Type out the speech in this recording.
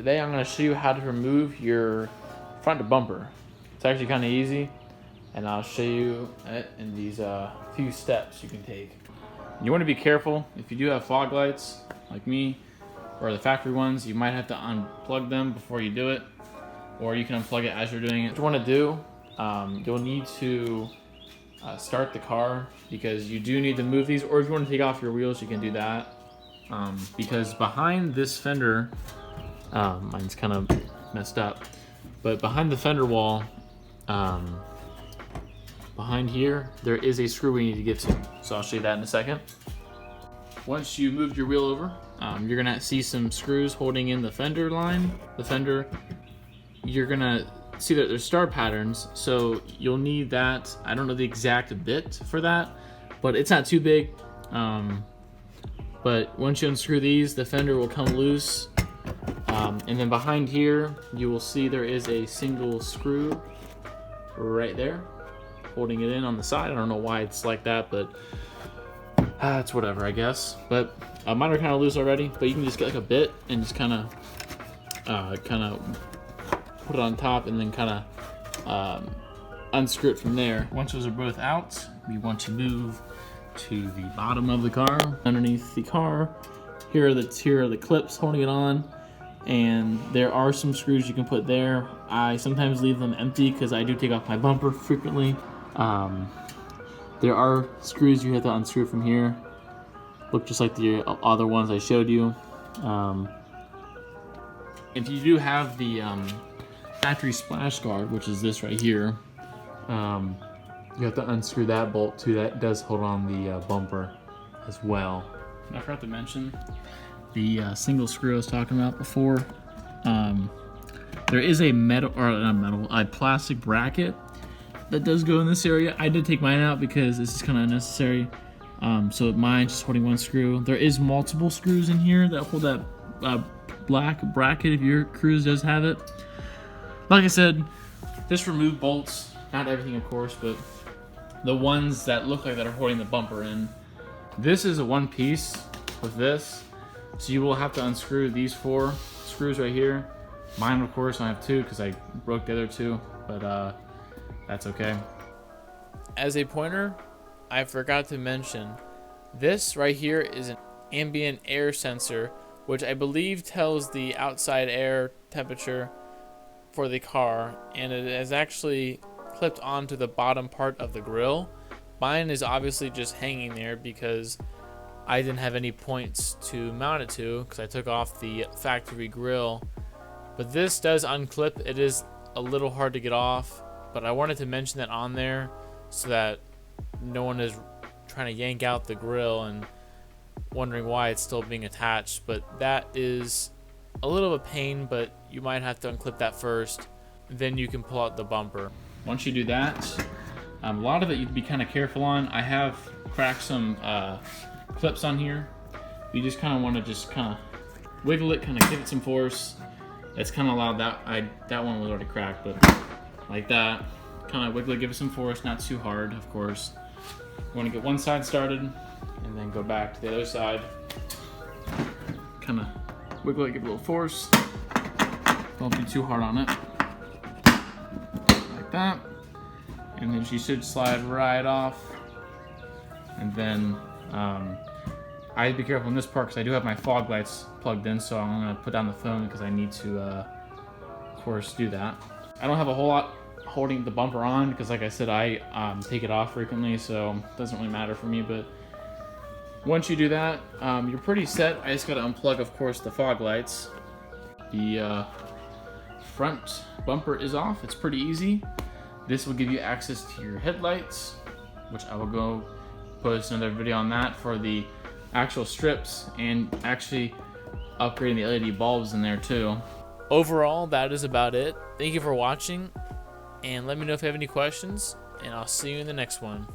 today I'm going to show you how to remove your front bumper. It's actually kind of easy, and I'll show you it in these few steps you can take. You want to be careful. If you do have fog lights like me, or the factory ones, you might have to unplug them before you do it, or you can unplug it as you're doing it. What you want to do, you'll need to start the car, because you do need to move these, or if you want to take off your wheels, you can do that. Because behind this fender, mine's kind of messed up, but behind the fender wall, behind here, there is a screw we need to get to. So I'll show you that in a second. Once you move your wheel over, you're gonna see some screws holding in the fender line. The fender, you're gonna see that there's star patterns, so you'll need that. I don't know the exact bit for that, but it's not too big. But once you unscrew these, the fender will come loose. And then behind here, you will see there is a single screw right there, holding it in on the side. I don't know why it's like that, but it's whatever, I guess. But mine are kind of loose already, but you can just get like a bit and just kind of put it on top, and then kind of unscrew it from there. Once those are both out, we want to move to the bottom of the car. Underneath the car, here are the clips holding it on, and there are some screws you can put there. I sometimes leave them empty because I do take off my bumper frequently. There are screws you have to unscrew from here. Look just like the other ones I showed you. If you do have the factory splash guard, which is this right here, you have to unscrew that bolt too. That does hold on the bumper as well. And I forgot to mention the single screw I was talking about before. There is a a plastic bracket that does go in this area. I did take mine out because this is kind of unnecessary. So mine's just holding one screw. There is multiple screws in here that hold that black bracket if your Cruze does have it. Like I said, just remove bolts. Not everything, of course, but the ones that look like that are holding the bumper in. This is a one piece with this, so you will have to unscrew these 4 screws right here. Mine, of course, I have 2 because I broke the other 2, but that's okay. As a pointer, I forgot to mention, this right here is an ambient air sensor, which I believe tells the outside air temperature for the car, and it is actually clipped onto the bottom part of the grill. Mine is obviously just hanging there because I didn't have any points to mount it to because I took off the factory grill. But this does unclip. It is a little hard to get off, but I wanted to mention that on there so that no one is trying to yank out the grill and wondering why it's still being attached. But that is a little of a pain, but you might have to unclip that first, then you can pull out the bumper. Once you do that, a lot of it you'd be kind of careful on. I have cracked some clips on here. You just kind of want to just kind of wiggle it, kind of give it some force. It's kind of loud. That one was already cracked, but like that, kind of wiggle it, give it some force, not too hard, of course. You want to get one side started, and then go back to the other side. Kind of wiggle it, give it a little force. Don't be too hard on it. Like that. And then she should slide right off. And then I'd be careful in this part because I do have my fog lights plugged in, so I'm going to put down the phone because I need to, of course, do that. I don't have a whole lot holding the bumper on because, like I said, I take it off frequently, so it doesn't really matter for me. But once you do that, you're pretty set. I just got to unplug, of course, the fog lights. The front bumper is off. It's pretty easy. This will give you access to your headlights, which I will go post another video on that for the actual strips, and actually upgrading the LED bulbs in there too. Overall, that is about it. Thank you for watching, and let me know if you have any questions, and I'll see you in the next one.